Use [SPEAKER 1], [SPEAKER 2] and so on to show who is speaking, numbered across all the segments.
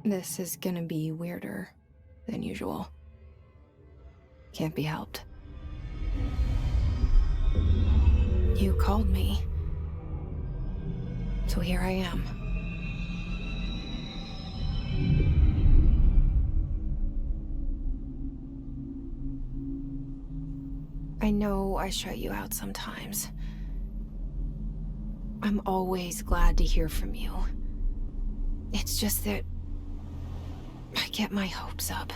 [SPEAKER 1] This is gonna be weirder than usual. Can't be helped. You called me. So here I am. I know I shut you out sometimes. I'm always glad to hear from you. It's just that I get my hopes up.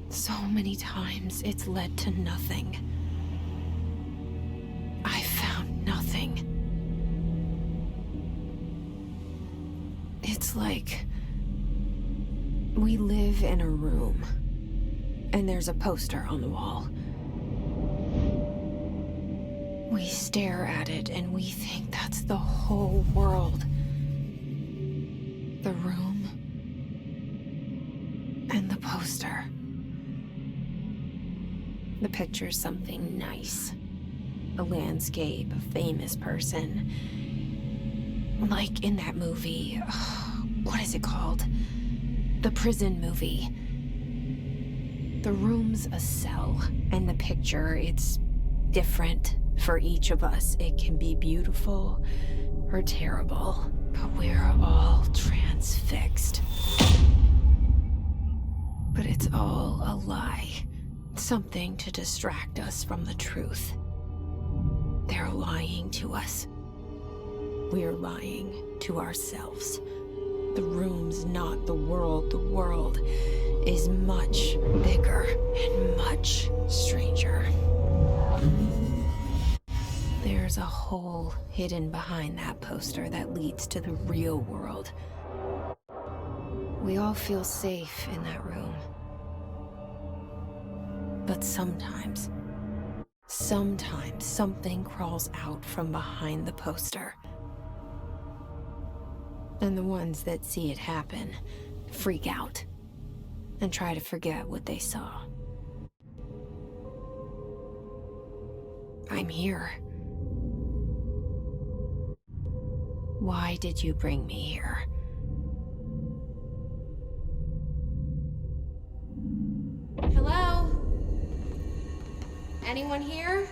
[SPEAKER 1] So many times it's led to nothing. I found nothing. It's like we live in a room, and there's a poster on the wall. We stare at it and we think that's the whole world. The room and the poster. The picture's something nice. A landscape, a famous person. Like in that movie, what is it called? The prison movie. The room's a cell, and the picture, it's different for each of us. It can be beautiful or terrible, but we're all transfixed. But it's all a lie. Something to distract us from the truth. They're lying to us. We're lying to ourselves. The room's not the world. The world is much bigger and much stranger. There's a hole hidden behind that poster that leads to the real world. We all feel safe in that room. But sometimes something crawls out from behind the poster. And the ones that see it happen freak out and try to forget what they saw. I'm here. Why did you bring me here? Hello? Anyone here?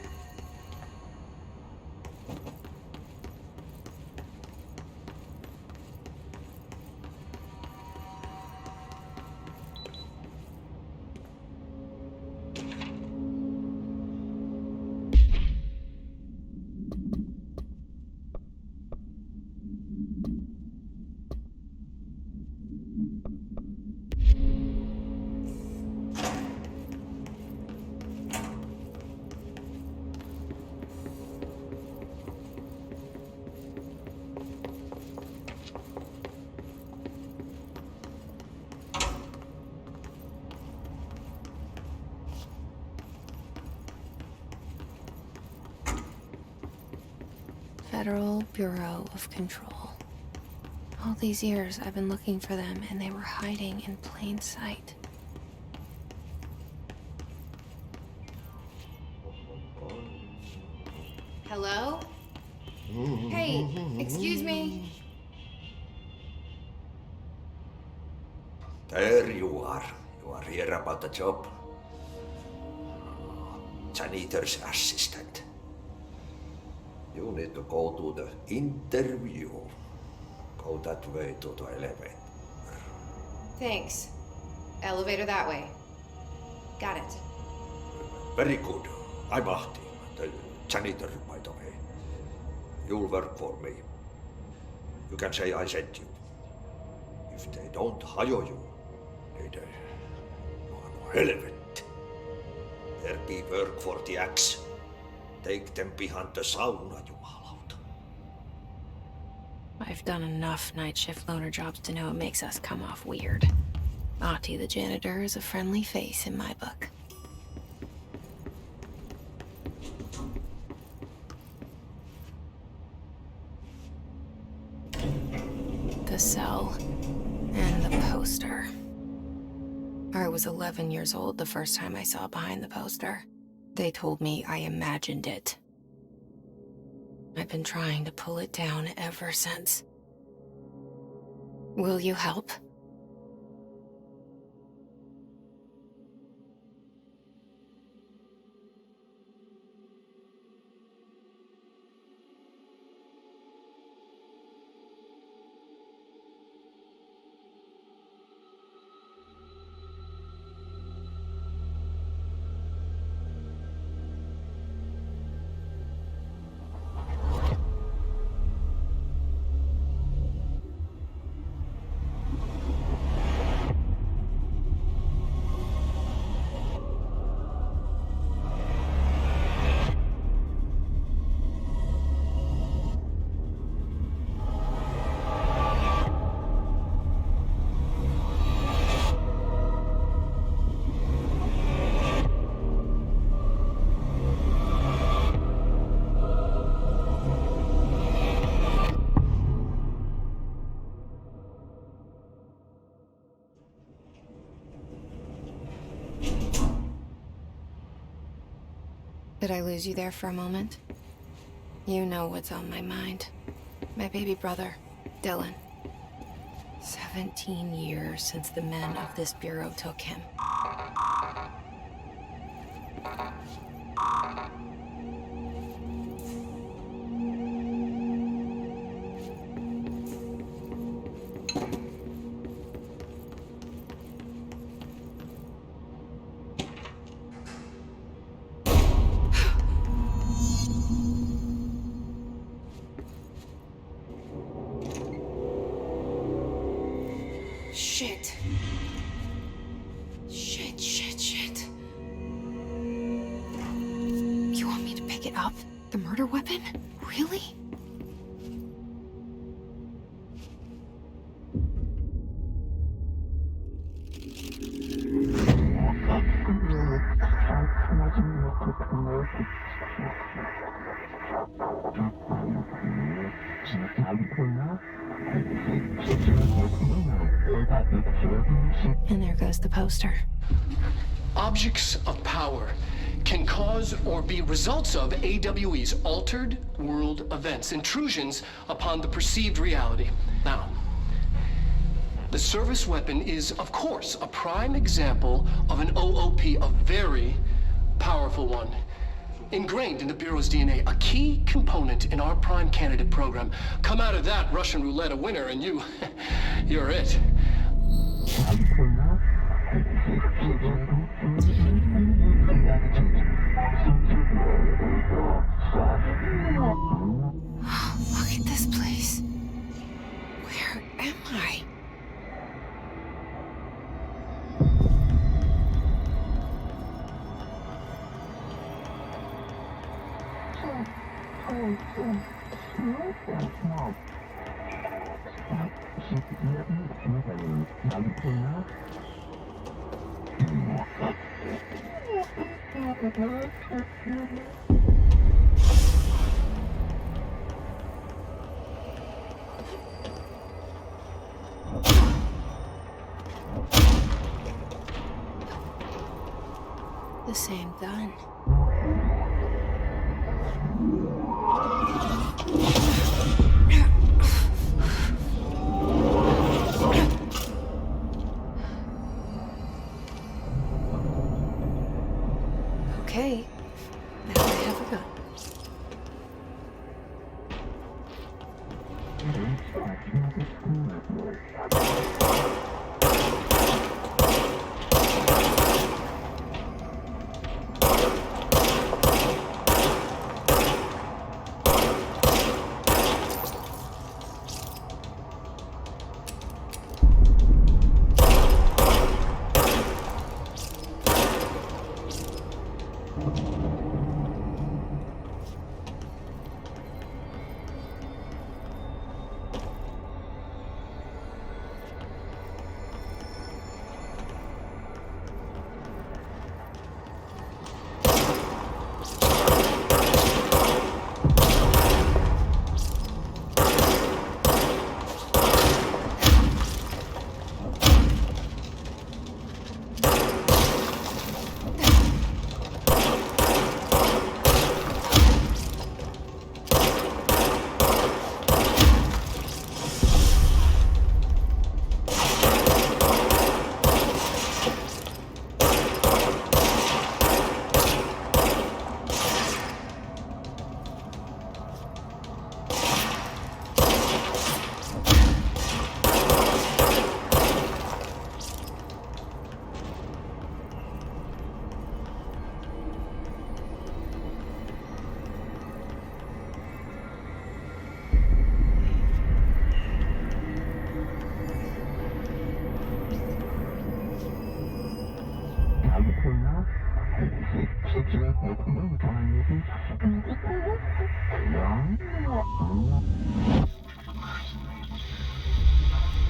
[SPEAKER 1] Federal Bureau of Control. All these years I've been looking for them, and they were hiding in plain sight. Hello? Hey, excuse me.
[SPEAKER 2] There you are. You are here about the job. Janitor's assistant. You need to go to the interview. Go that way to the elevator.
[SPEAKER 1] Thanks. Elevator that way. Got it.
[SPEAKER 2] Very good. I'm Ahti, the janitor, by the way. You'll work for me. You can say I sent you. If they don't hire you, they are no relevant. There be work for the axe. Take them behind the sauna, jumalauta.
[SPEAKER 1] I've done enough night shift loner jobs to know it makes us come off weird. Ahti the janitor is a friendly face in my book. The cell and the poster. I was 11 years old the first time I saw behind the poster. They told me I imagined it. I've been trying to pull it down ever since. Will you help? Did I lose you there for a moment? You know what's on my mind. My baby brother, Dylan. 17 years since the men of this bureau took him. Shit. Shit. You want me to pick it up? The murder weapon? Really? And there goes the poster.
[SPEAKER 3] Objects of power can cause or be results of AWE's altered world events, intrusions upon the perceived reality. Now, the service weapon is, of course, a prime example of an OOP, a very powerful one. Ingrained in the Bureau's DNA, a key component in our prime candidate program. Come out of that Russian roulette a winner and you're it.
[SPEAKER 1] Look at this place. Where am I? The same gun. Okay, now I have a gun.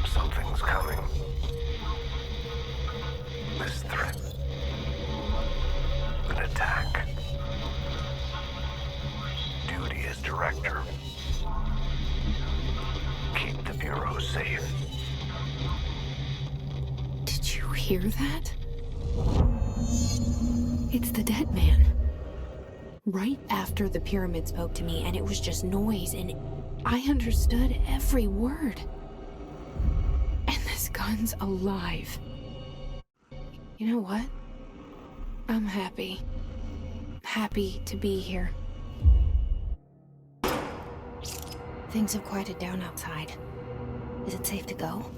[SPEAKER 4] Something's coming. This threat. An attack. Duty as director. Keep the Bureau safe.
[SPEAKER 1] Did you hear that? It's the dead man. right after the pyramid spoke to me, and it was just noise, and I understood every word. And this gun's alive. You know what? I'm happy. Happy to be here. Things have quieted down outside. Is it safe to go?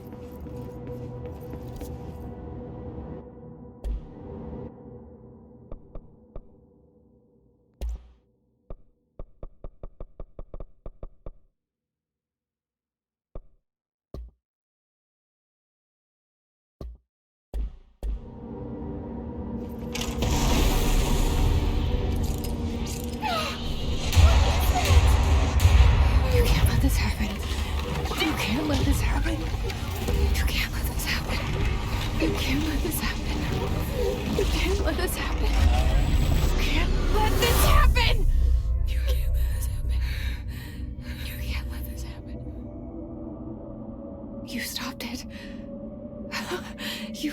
[SPEAKER 1] You can't let this happen. You can't let this happen. You can't let this happen. You can't let this happen. You can't let this happen. You can't let this happen. You can't let this happen. You can't let this happen. You stopped it. You...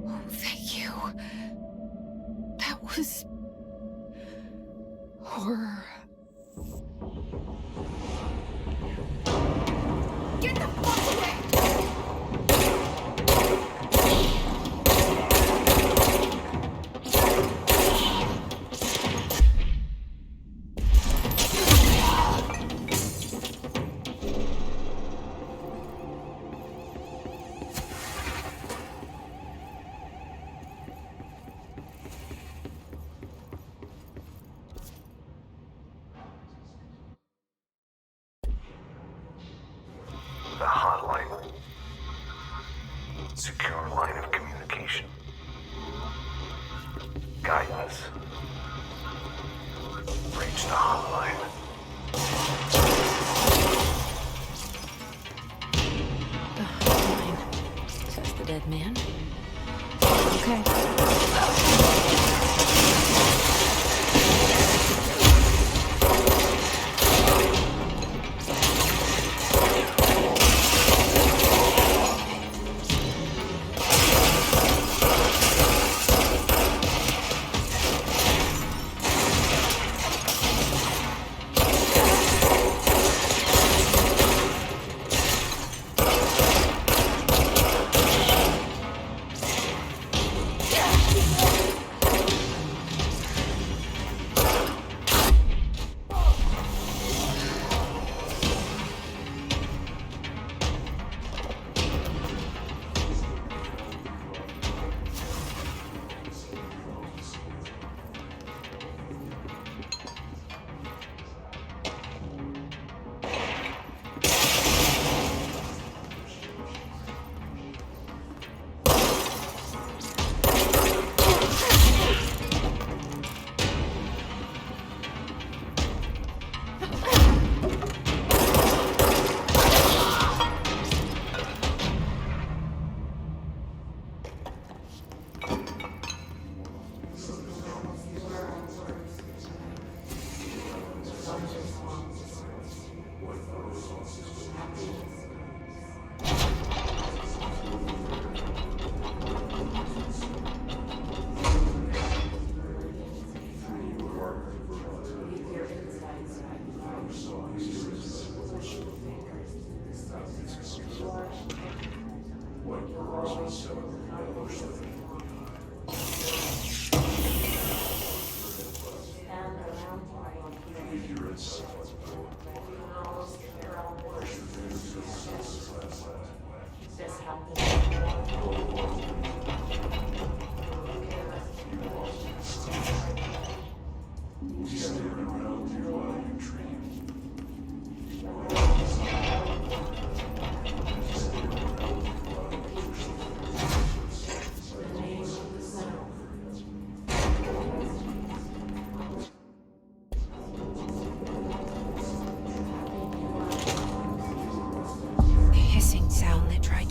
[SPEAKER 1] Oh, thank you. That was... horror. Get the fuck away!
[SPEAKER 4] The hotline. Secure line of communication. Guidance. Reach the hotline.
[SPEAKER 1] Fine. Says the dead man. Okay.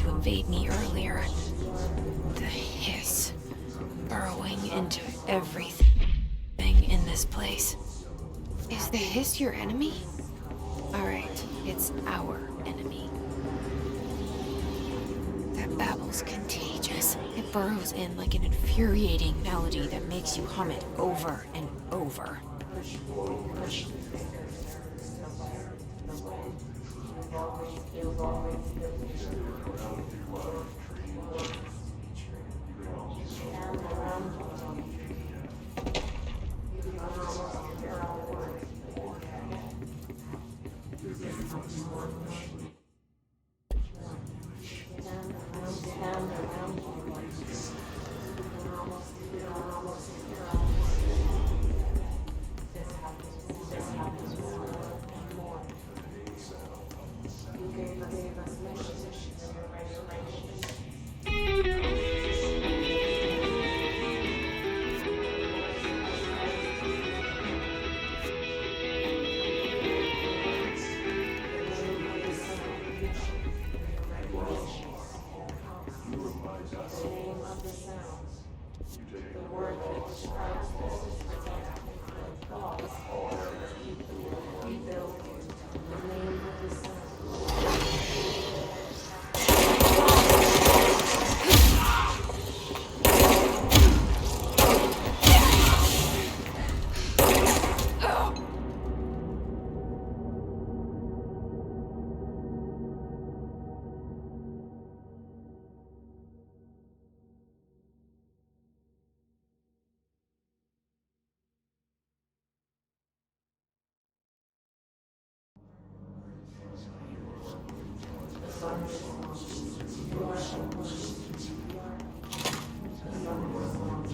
[SPEAKER 1] Invade me earlier. The hiss burrowing into everything in this place. Is the hiss your enemy? Alright, it's our enemy. That That babble's contagious. It burrows in like an infuriating melody that makes you hum it over and over.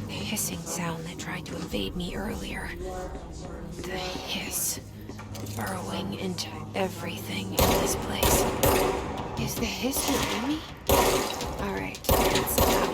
[SPEAKER 1] The hissing sound that tried to invade me earlier. The hiss. Burrowing into everything in this place. Is the hiss hurting me? Alright, that's power.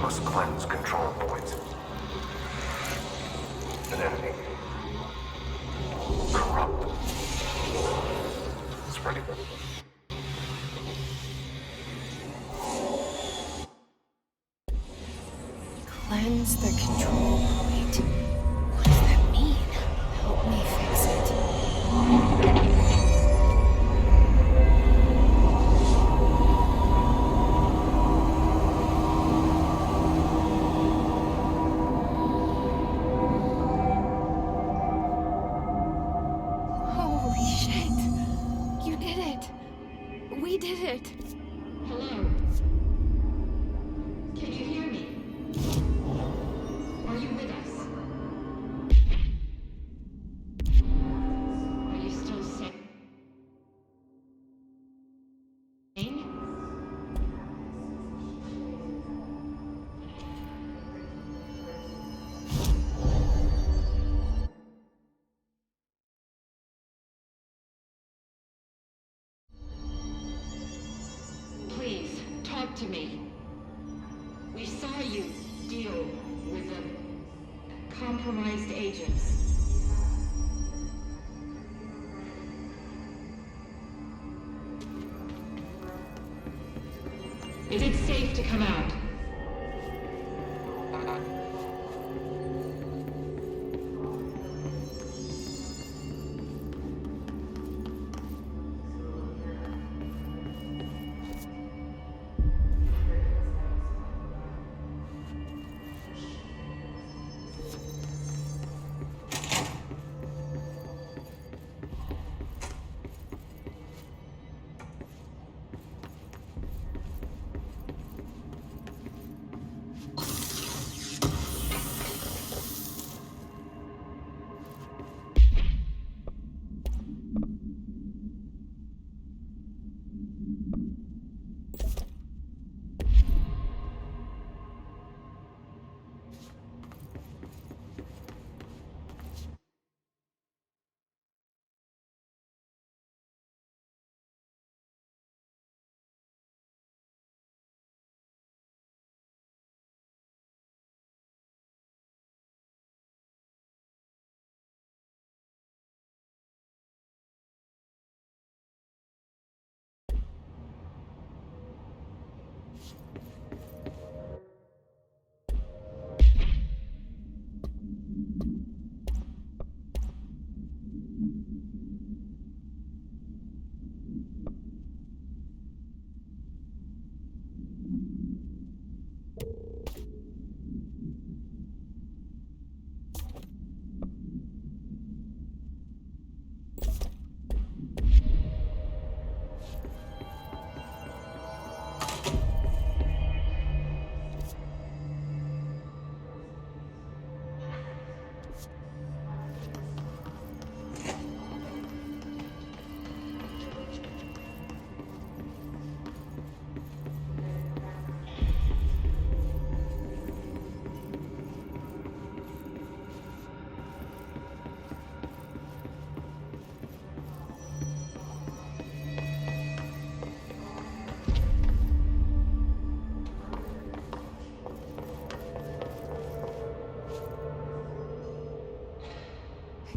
[SPEAKER 4] Must cleanse control points. An enemy. Corrupt. Spreading.
[SPEAKER 1] Cleanse the control point. What does that mean? Help me fix it. Holy shit. You did it. We did it.
[SPEAKER 5] Hello? Can you hear me? Are you with us? Are you still sane? Please, talk to me. We saw you deal with the compromised agents. Is it safe to come out?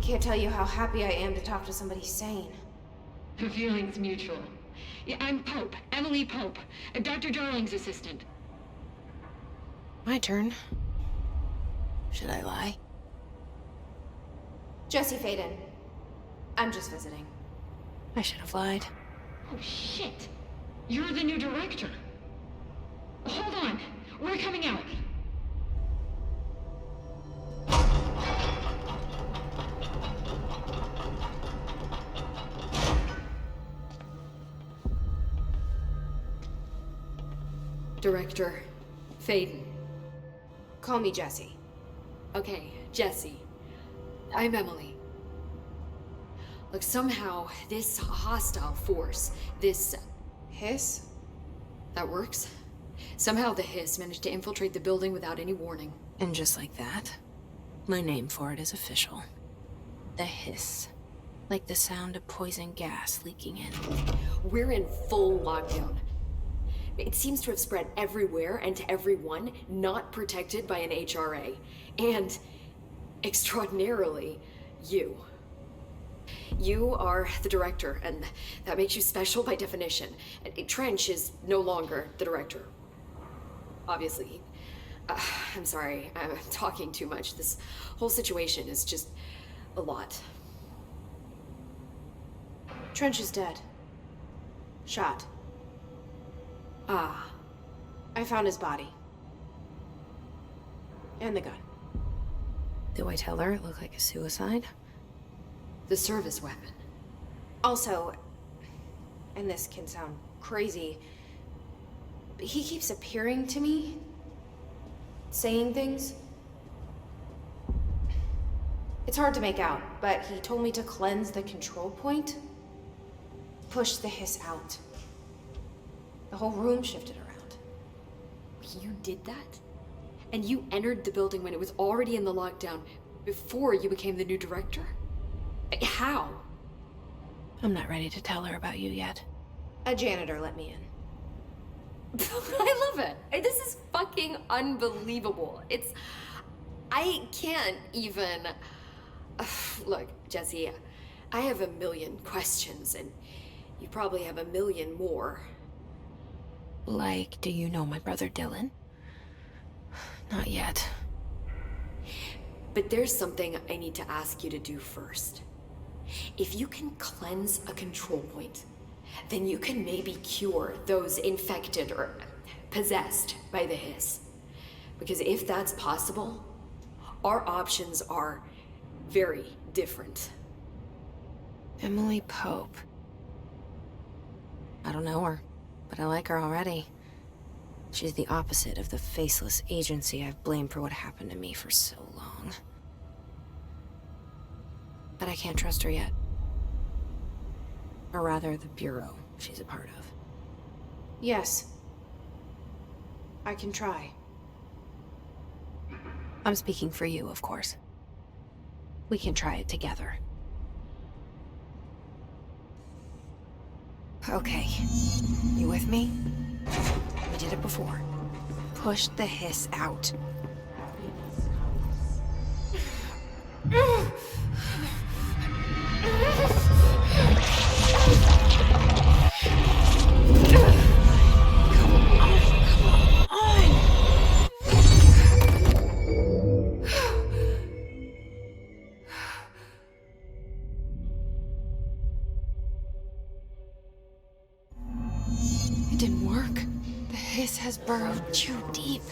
[SPEAKER 1] Can't tell you how happy I am to talk to somebody sane.
[SPEAKER 5] The feeling's mutual. Yeah, I'm Pope, Emily Pope, Dr. Darling's assistant.
[SPEAKER 1] My turn. Should I lie? Jesse Faden. I'm just visiting. I should have lied.
[SPEAKER 5] Oh, shit. You're the new director. Hold on. We're coming out.
[SPEAKER 6] Director Faden.
[SPEAKER 1] Call me Jesse.
[SPEAKER 6] Okay, Jesse. I'm Emily. Look, somehow this hostile force, this...
[SPEAKER 1] Hiss?
[SPEAKER 6] that works? Somehow the Hiss managed to infiltrate the building without any warning.
[SPEAKER 1] And just like that, my name for it is official. The Hiss. Like the sound of poison gas leaking in.
[SPEAKER 6] We're in full lockdown. It seems to have spread everywhere and to everyone not protected by an HRA. And, extraordinarily, you. You are the director, and that makes you special by definition. Trench is no longer the director. Obviously. I'm sorry, I'm talking too much. This whole situation is just a lot.
[SPEAKER 1] Trench is dead. Shot.
[SPEAKER 6] Ah.
[SPEAKER 1] I found his body. And the gun. Do I tell her it looked like a suicide?
[SPEAKER 6] The service weapon.
[SPEAKER 1] Also, and this can sound crazy, but he keeps appearing to me, saying things. It's hard to make out, but he told me to cleanse the control point, push the Hiss out. The whole room shifted around.
[SPEAKER 6] You did that? And you entered the building when it was already in the lockdown, before you became the new director? How?
[SPEAKER 1] I'm not ready to tell her about you yet. A janitor let me in.
[SPEAKER 6] I love it. This is fucking unbelievable. I can't even... Look, Jesse, I have a million questions, and you probably have a million more.
[SPEAKER 1] Like, do you know my brother Dylan? Not yet.
[SPEAKER 6] But there's something I need to ask you to do first. If you can cleanse a control point, then you can maybe cure those infected or possessed by the Hiss. Because if that's possible, our options are very different.
[SPEAKER 1] Emily Pope. I don't know her, but I like her already. She's the opposite of the faceless agency I've blamed for what happened to me for so long. But I can't trust her yet. Or rather, the Bureau she's a part of. Yes. I can try. I'm speaking for you, of course. We can try it together. Okay. You with me? We did it before. Push the Hiss out. It didn't work. The Hiss has burrowed too deep.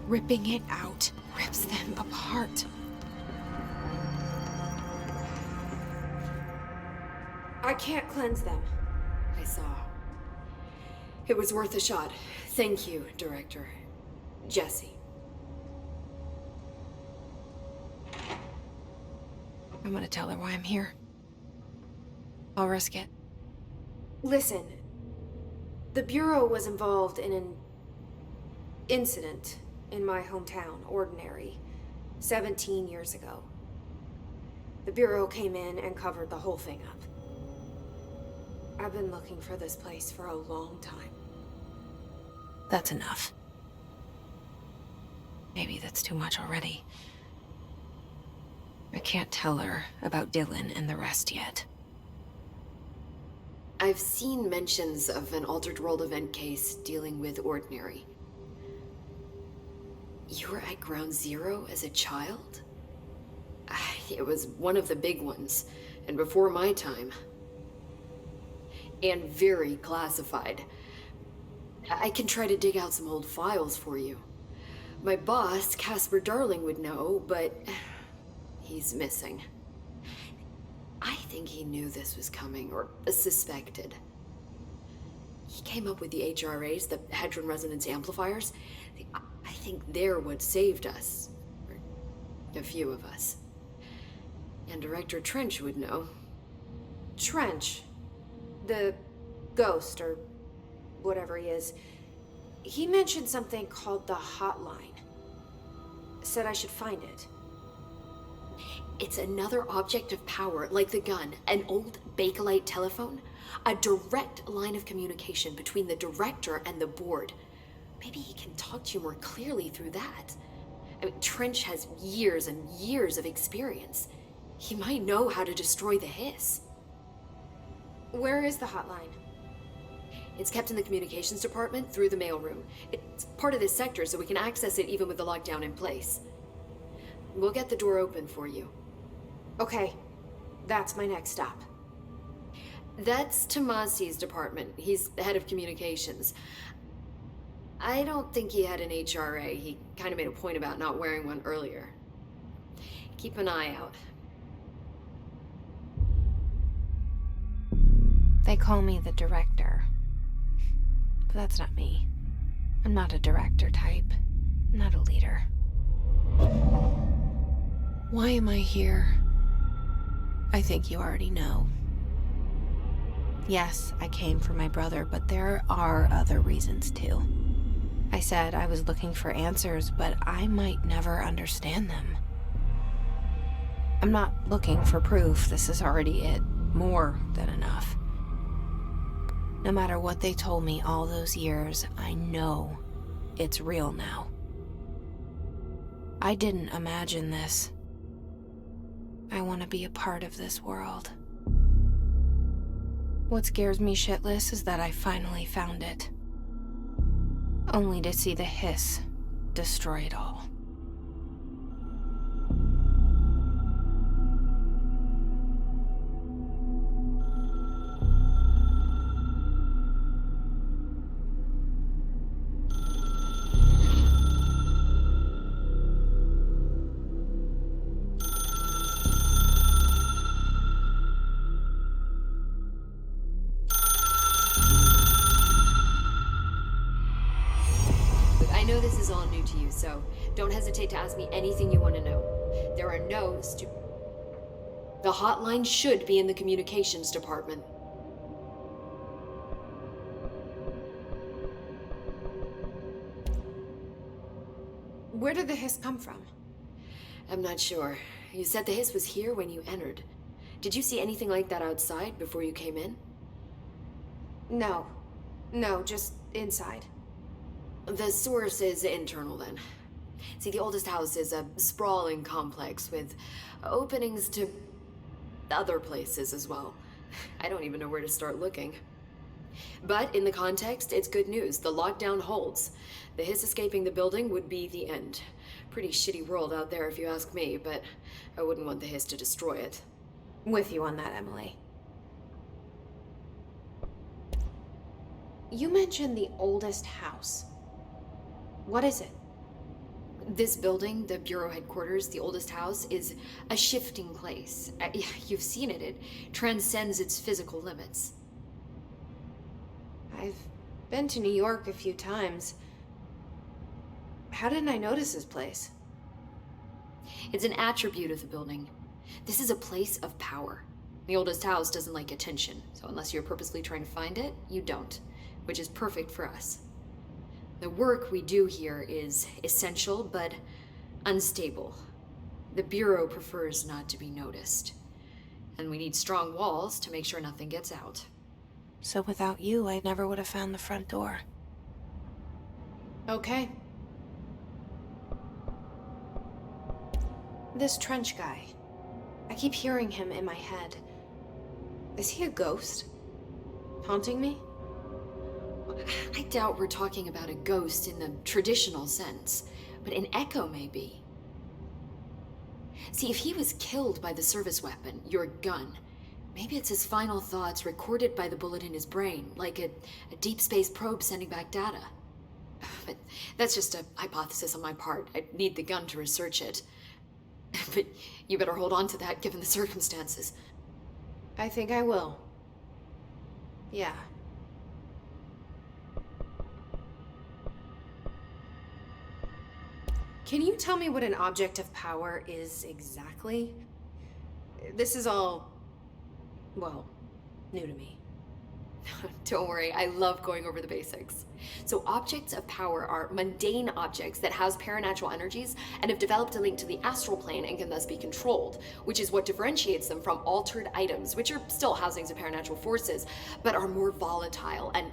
[SPEAKER 1] Ripping it out rips them apart. I can't cleanse them.
[SPEAKER 6] I saw. It was worth a shot. Thank you, Director. Jesse.
[SPEAKER 1] I'm gonna tell her why I'm here. I'll risk it.
[SPEAKER 7] Listen, the Bureau was involved in an incident in my hometown, Ordinary, 17 years ago. The Bureau came in and covered the whole thing up. I've been looking for this place for a long time.
[SPEAKER 1] That's enough. Maybe that's too much already. I can't tell her about Dylan and the rest yet.
[SPEAKER 6] I've seen mentions of an Altered World event case dealing with Ordinary. You were at Ground Zero as a child? It was one of the big ones, and before my time. And very classified. I can try to dig out some old files for you. My boss, Casper Darling, would know, but he's missing. I think he knew this was coming, or suspected. He came up with the HRAs, the Hadron Resonance Amplifiers. I think they're what saved us. Or a few of us. And Director Trench would know.
[SPEAKER 7] Trench. The ghost, or whatever he is. He mentioned something called the Hotline. Said I should find it.
[SPEAKER 6] It's another object of power, like the gun, an old Bakelite telephone. A direct line of communication between the director and the board. Maybe he can talk to you more clearly through that. I mean, Trench has years and years of experience. He might know how to destroy the Hiss.
[SPEAKER 7] Where is the hotline?
[SPEAKER 6] It's kept in the communications department through the mailroom. It's part of this sector, so we can access it even with the lockdown in place. We'll get the door open for you.
[SPEAKER 7] Okay, that's my next stop.
[SPEAKER 6] That's Tomasi's department. He's the head of communications. I don't think he had an HRA. He kind of made a point about not wearing one earlier. Keep an eye out.
[SPEAKER 1] They call me the director. But that's not me. I'm not a director type. I'm not a leader. Why am I here? I think you already know. Yes, I came for my brother, but there are other reasons too. I said I was looking for answers, but I might never understand them. I'm not looking for proof. This is already it. More than enough. No matter what they told me all those years, I know it's real now. I didn't imagine this. I want to be a part of this world. What scares me shitless is that I finally found it. Only to see the Hiss destroy it all.
[SPEAKER 6] I know this is all new to you, so don't hesitate to ask me anything you want to know. There are no The hotline should be in the communications department.
[SPEAKER 7] Where did the Hiss come from?
[SPEAKER 6] I'm not sure. You said the Hiss was here when you entered. Did you see anything like that outside before you came in?
[SPEAKER 7] No. No, just inside.
[SPEAKER 6] The source is internal, then. See, the oldest house is a sprawling complex with openings to other places as well. I don't even know where to start looking. But in the context, it's good news. The lockdown holds. The Hiss escaping the building would be the end. Pretty shitty world out there if you ask me, but I wouldn't want the Hiss to destroy it.
[SPEAKER 7] With you on that, Emily. You mentioned the oldest house. What is it?
[SPEAKER 6] This building, the Bureau headquarters, the oldest house, is a shifting place. You've seen it. It transcends its physical limits.
[SPEAKER 7] I've been to New York a few times. How didn't I notice this place?
[SPEAKER 6] It's an attribute of the building. This is a place of power. The oldest house doesn't like attention, so unless you're purposely trying to find it, you don't, which is perfect for us. The work we do here is essential, but unstable. The Bureau prefers not to be noticed. And we need strong walls to make sure nothing gets out.
[SPEAKER 1] So without you, I never would have found the front door.
[SPEAKER 7] Okay. This Trench guy, I keep hearing him in my head. Is he a ghost? Haunting me?
[SPEAKER 6] I doubt we're talking about a ghost in the traditional sense, but an echo maybe. See, if he was killed by the service weapon, your gun, maybe it's his final thoughts recorded by the bullet in his brain, like a deep space probe sending back data. But that's just a hypothesis on my part. I'd need the gun to research it. But you better hold on to that given the circumstances.
[SPEAKER 7] I think I will. Yeah. Can you tell me what an object of power is exactly? This is all, well, new to me.
[SPEAKER 6] Don't worry, I love going over the basics. So objects of power are mundane objects that house paranatural energies and have developed a link to the astral plane and can thus be controlled, which is what differentiates them from altered items, which are still housings of paranatural forces, but are more volatile and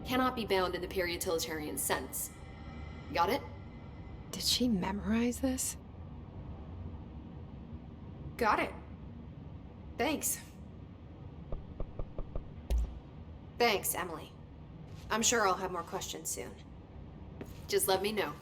[SPEAKER 6] cannot be bound in the pure utilitarian sense. Got it?
[SPEAKER 1] Did she memorize this?
[SPEAKER 7] Got it. Thanks. Thanks, Emily. I'm sure I'll have more questions soon.
[SPEAKER 6] Just let me know.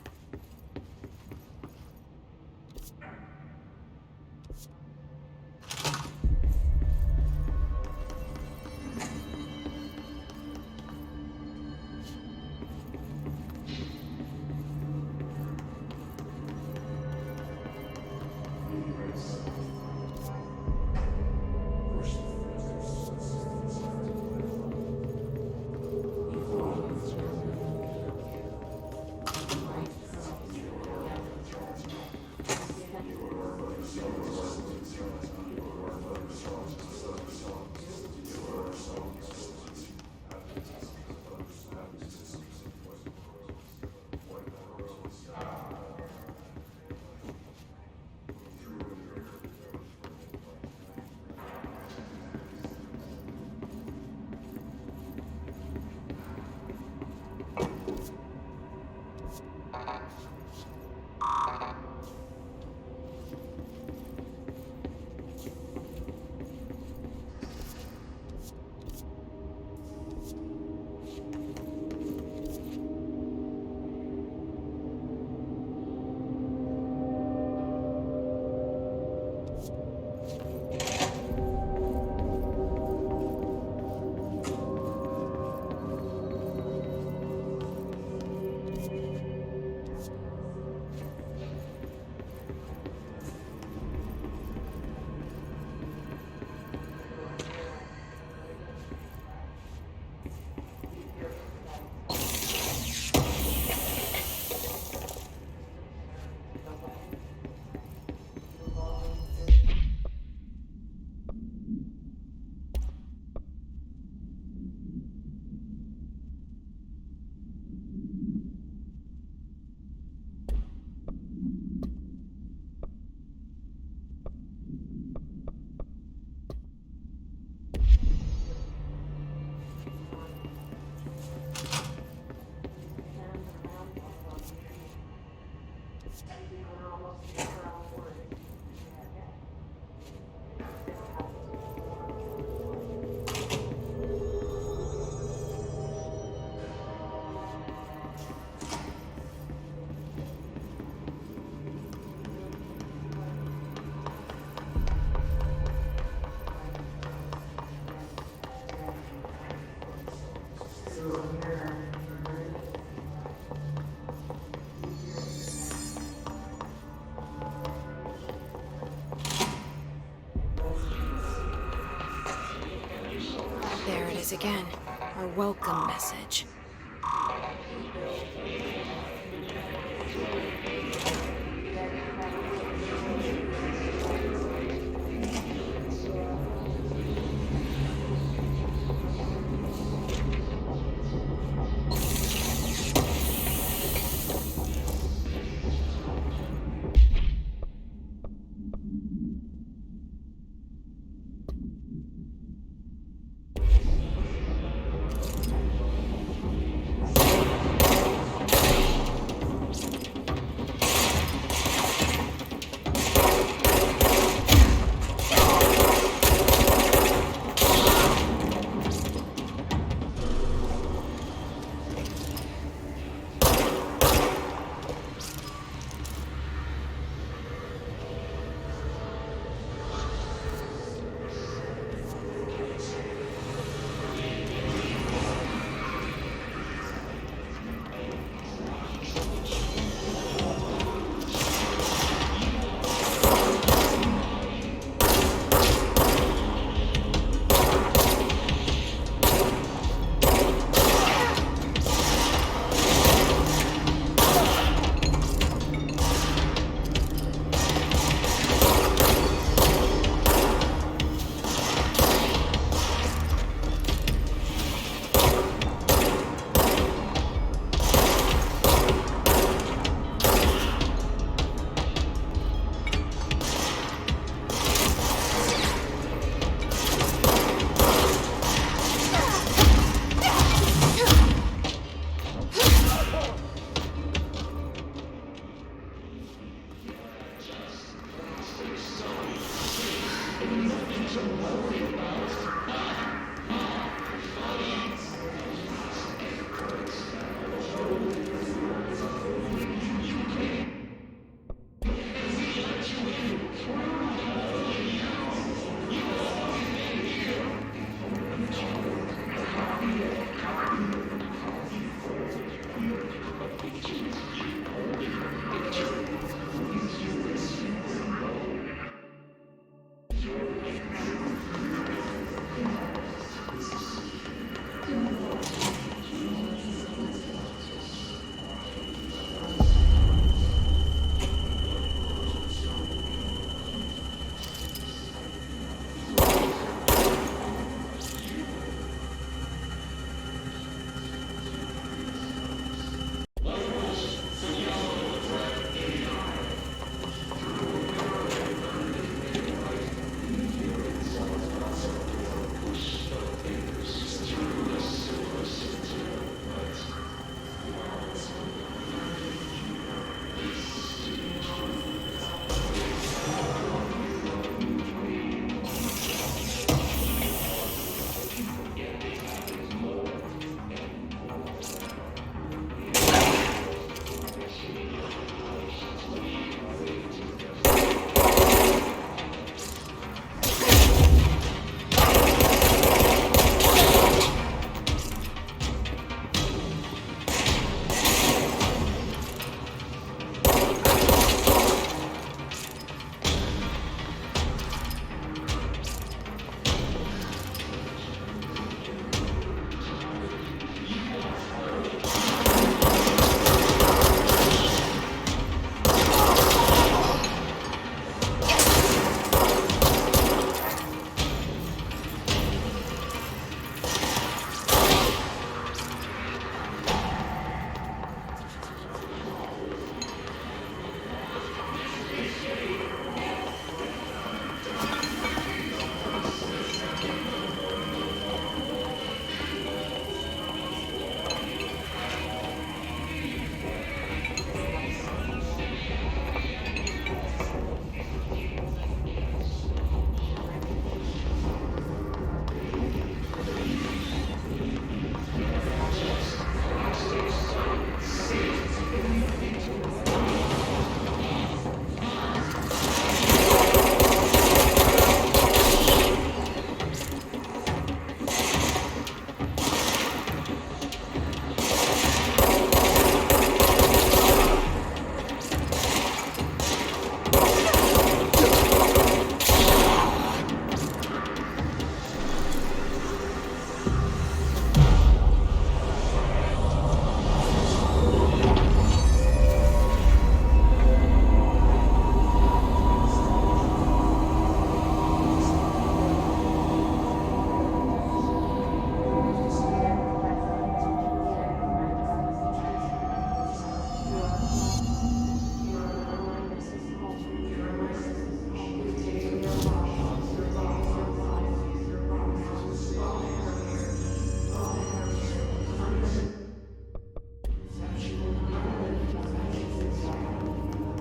[SPEAKER 1] There it is again. Our welcome message.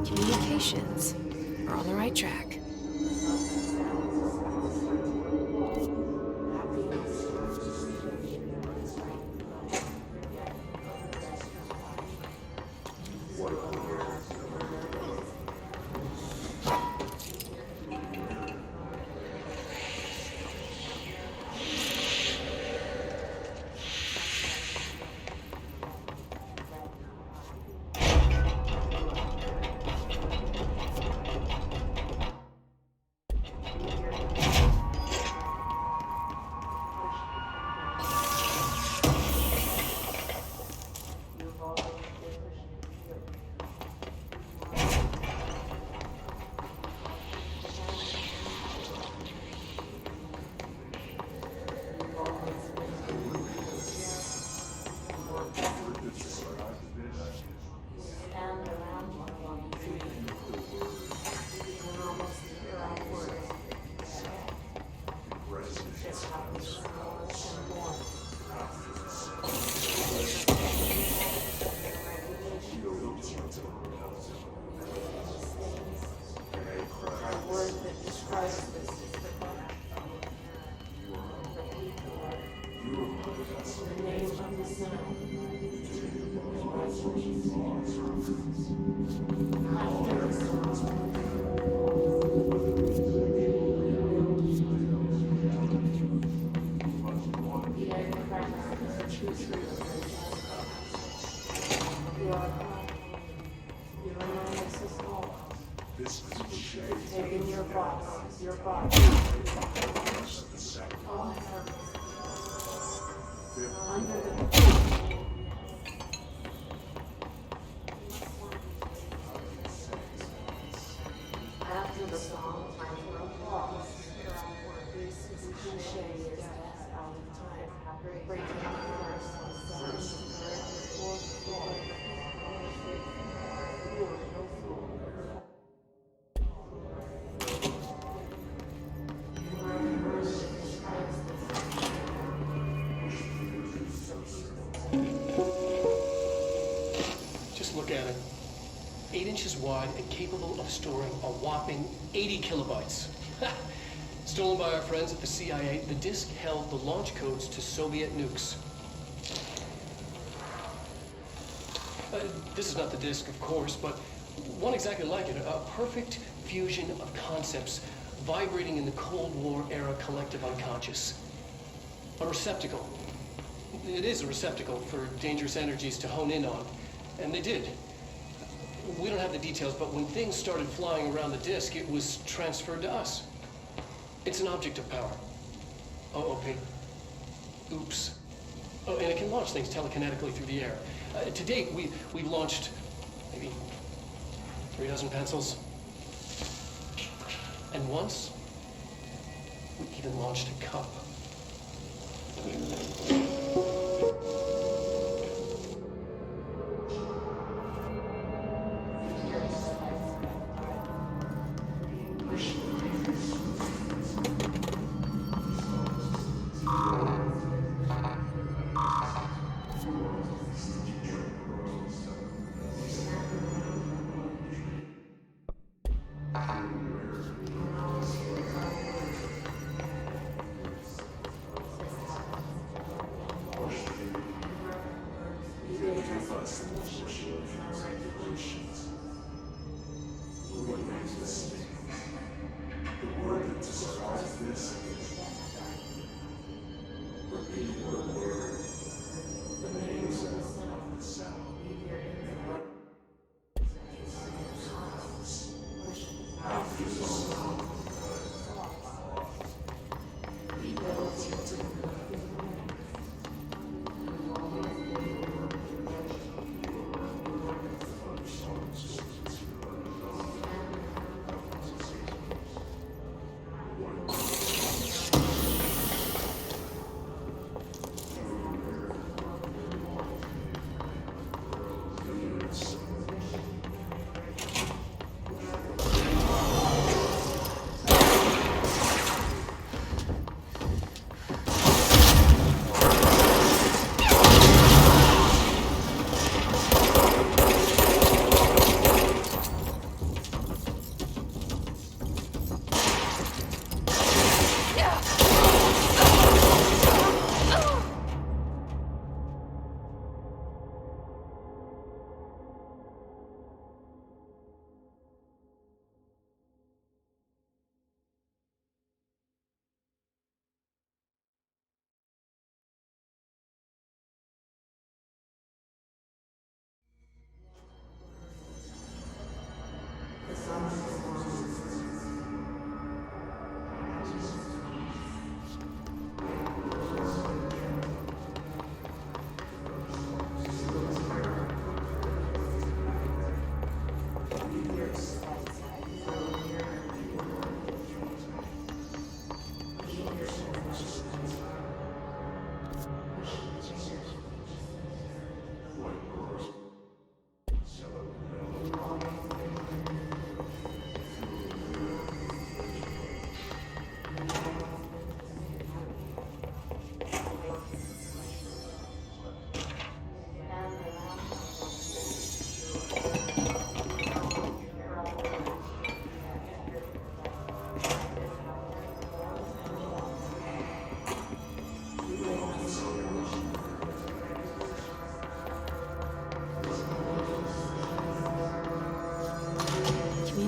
[SPEAKER 1] Communications. We're on the right track.
[SPEAKER 3] Just look at it. 8 inches wide and capable of storing a whopping 80 kilobytes. Stolen by our friends at the CIA, the disk held the launch codes to Soviet nukes. This is not the disk, of course, but one exactly like it. A perfect fusion of concepts vibrating in the Cold War era collective unconscious. A receptacle. It is a receptacle for dangerous energies to hone in on. And they did. We don't have the details, but when things started flying around the disk, it was transferred to us. It's an object of power. OOP. Oops. Oh, and it can launch things telekinetically through the air. To date, we've launched maybe 3 dozen pencils. And once, we even launched a cup.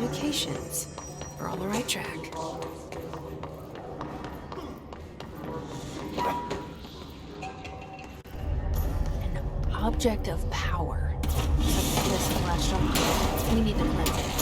[SPEAKER 1] communications. We're on the right track. An object of power. Something this flashed on. We need to cleanse it.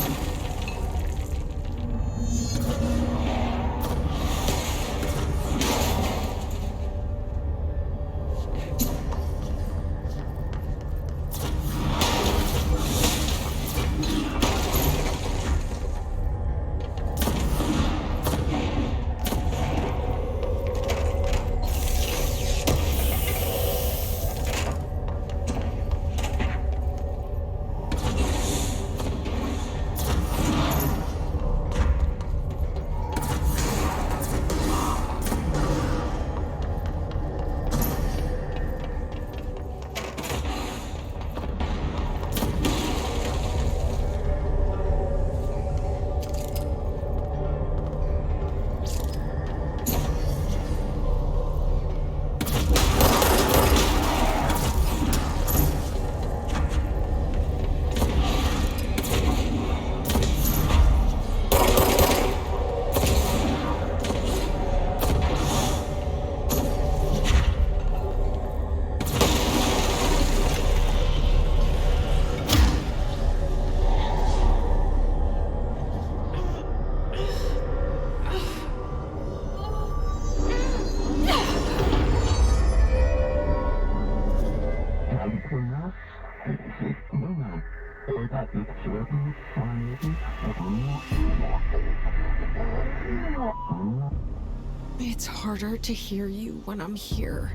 [SPEAKER 1] It's harder to hear you when I'm here.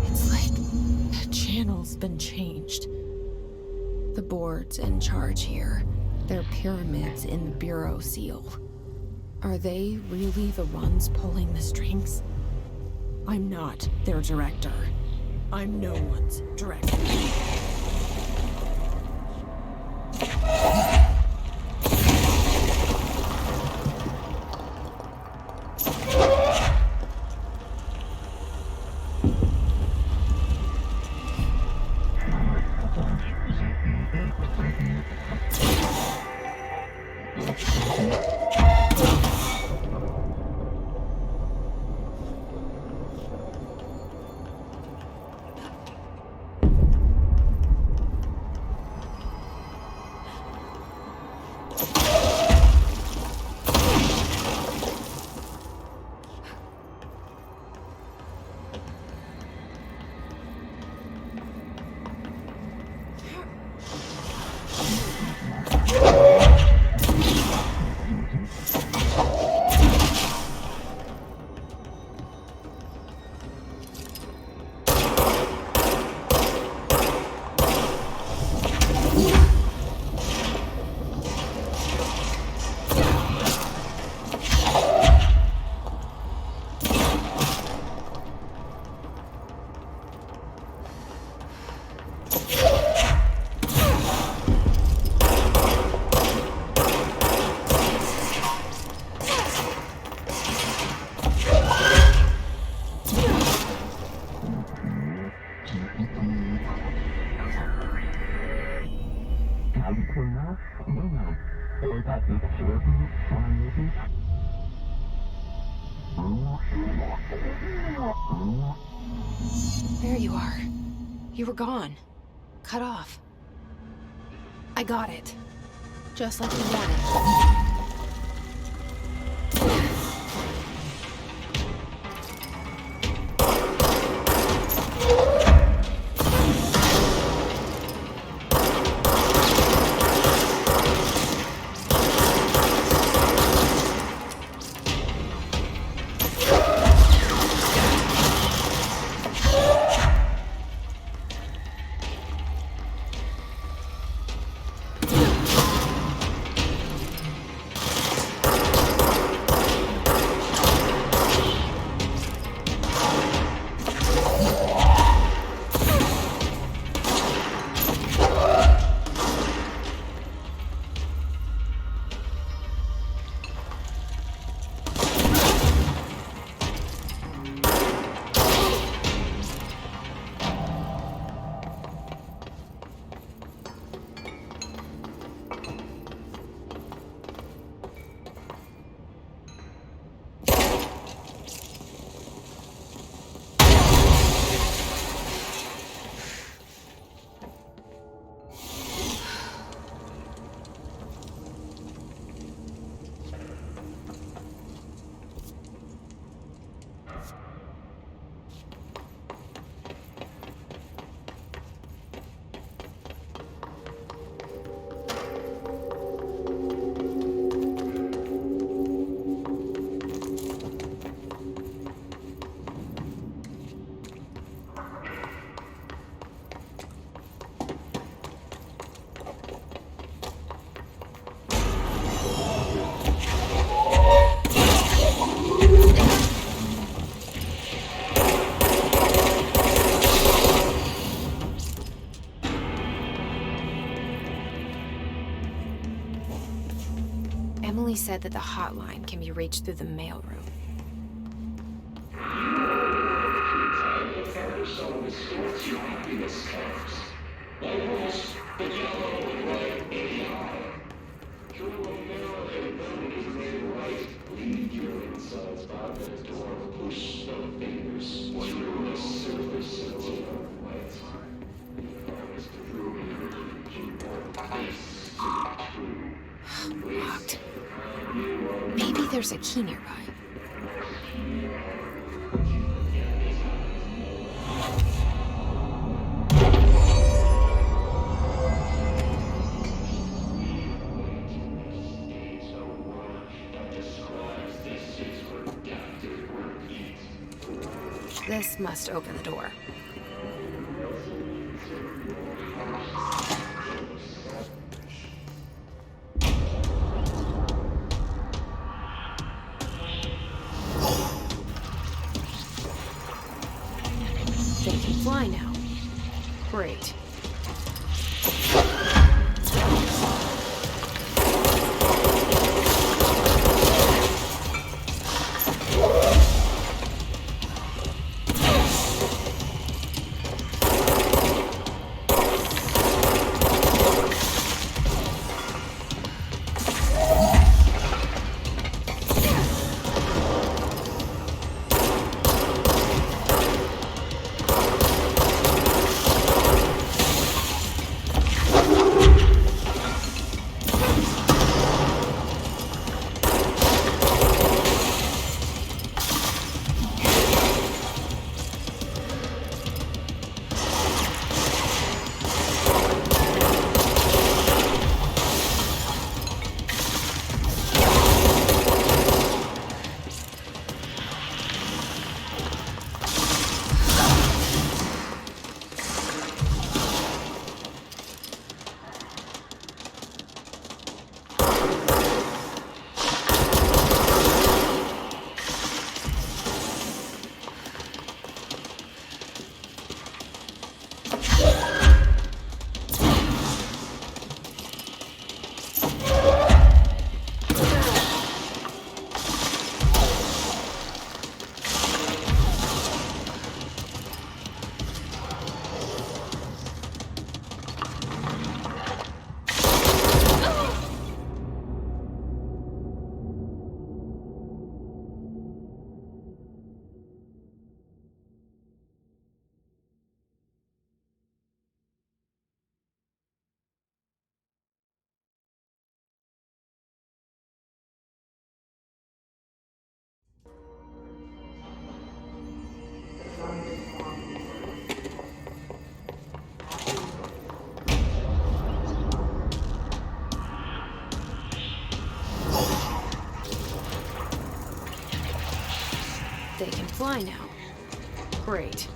[SPEAKER 1] It's like the channel's been changed. The board's in charge here. They're pyramids in the Bureau seal. Are they really the ones pulling the strings? I'm not their director. I'm no one's director. There you are. You were gone. Cut off. I got it. Just like you wanted. Emily said that the hotline can be reached through the mailroom. Locked. Maybe there's a key nearby. This must open the door. They can fly now. Great. They can fly now. Great.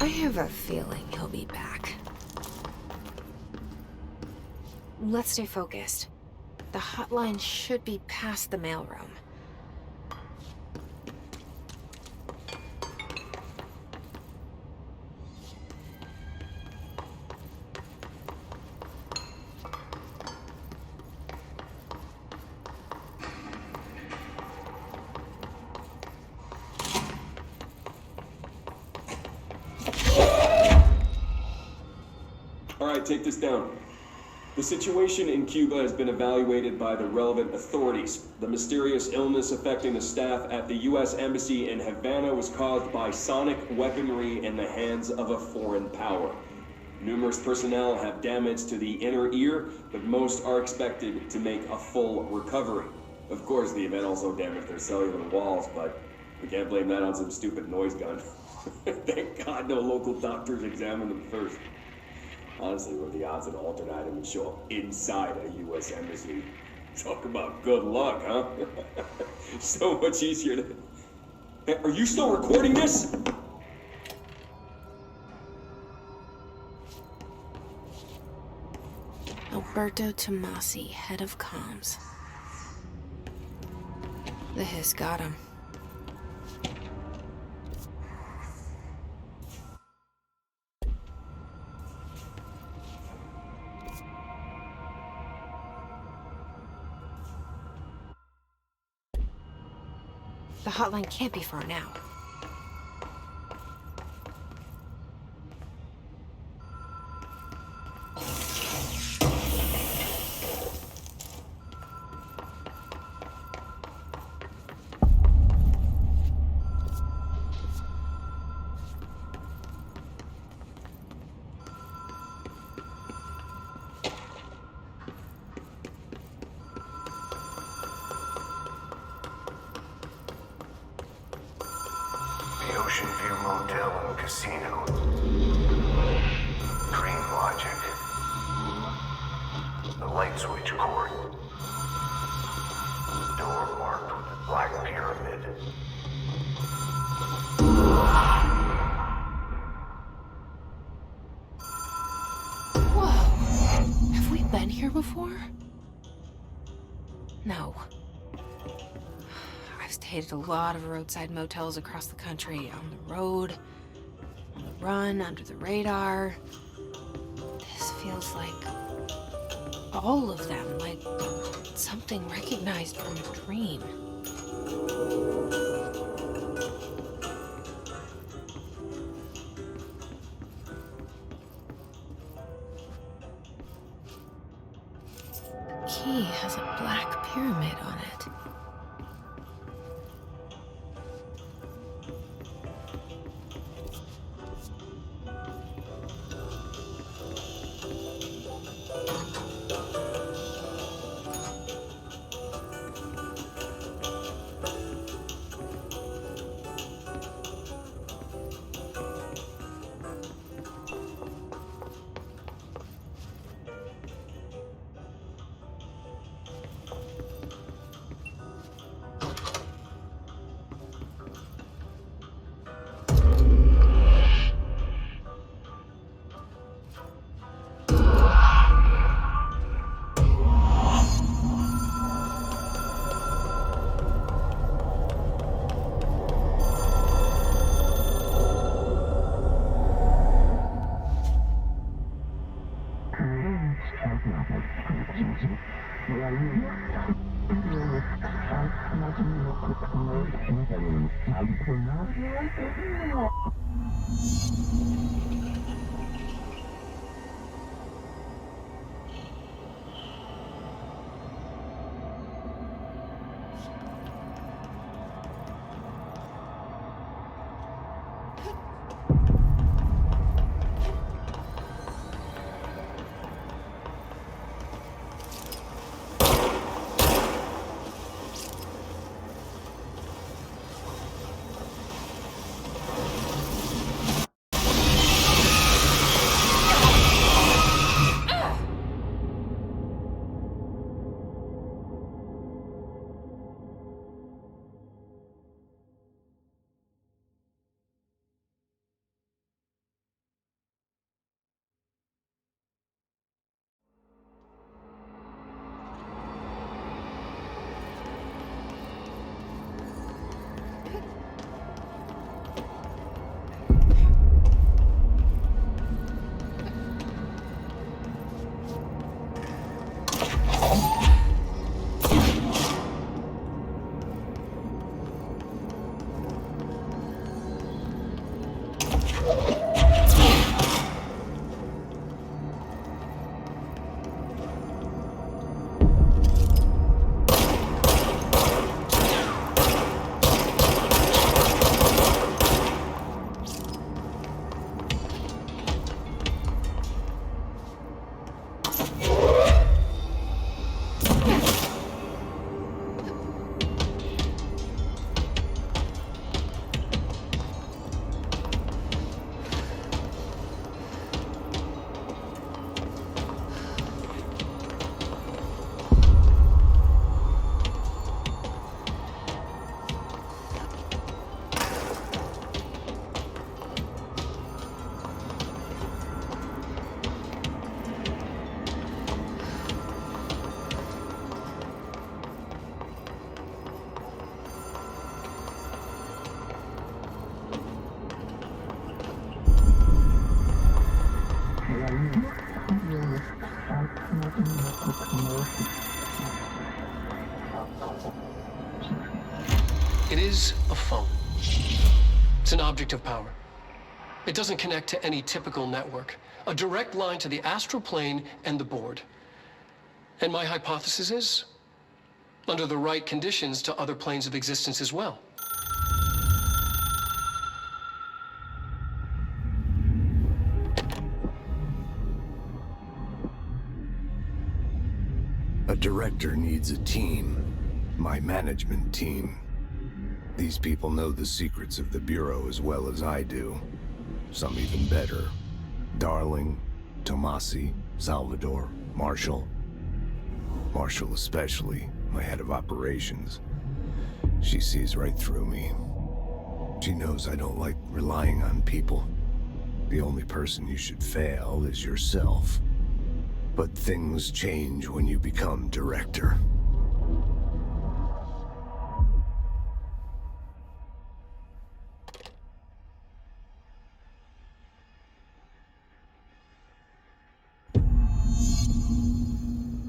[SPEAKER 1] I have a feeling he'll be back. Let's stay focused. The hotline should be past the mailroom.
[SPEAKER 8] Alright, take this down. The situation in Cuba has been evaluated by the relevant authorities. The mysterious illness affecting the staff at the U.S. Embassy in Havana was caused by sonic weaponry in the hands of a foreign power. Numerous personnel have damage to the inner ear, but most are expected to make a full recovery. Of course, the event also damaged their cellular walls, but we can't blame that on some stupid noise gun. Thank God no local doctors examined them first. Honestly, what are the odds an alternate item would show up inside a U.S. embassy? Talk about good luck, huh? So much easier to... Hey, are you still recording this?
[SPEAKER 1] Alberto Tomasi, head of comms. The hiss got him. The hotline can't be far now.
[SPEAKER 4] The Ocean View Motel and Casino. Dream Logic. The light switch cord. Door marked with the Black Pyramid.
[SPEAKER 1] Whoa! Have we been here before? No. I've stayed at a lot of roadside motels across the country, on the road, on the run, under the radar. This feels like all of them, like something recognized from a dream. The key has a black pyramid on it.
[SPEAKER 3] It is a phone. It's an object of power. It doesn't connect to any typical network. A direct line to the astral plane and the board. And my hypothesis is, under the right conditions, to other planes of existence as well.
[SPEAKER 9] A director needs a team. My management team. These people know the secrets of the Bureau as well as I do. Some even better. Darling, Tomasi, Salvador, Marshall. Marshall especially, my head of operations. She sees right through me. She knows I don't like relying on people. The only person you should fail is yourself. But things change when you become director.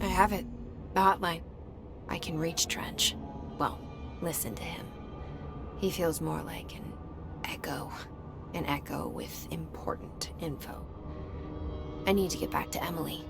[SPEAKER 1] I have it. The hotline. I can reach Trench. Well, listen to him. He feels more like an echo. An echo with important info. I need to get back to Emily.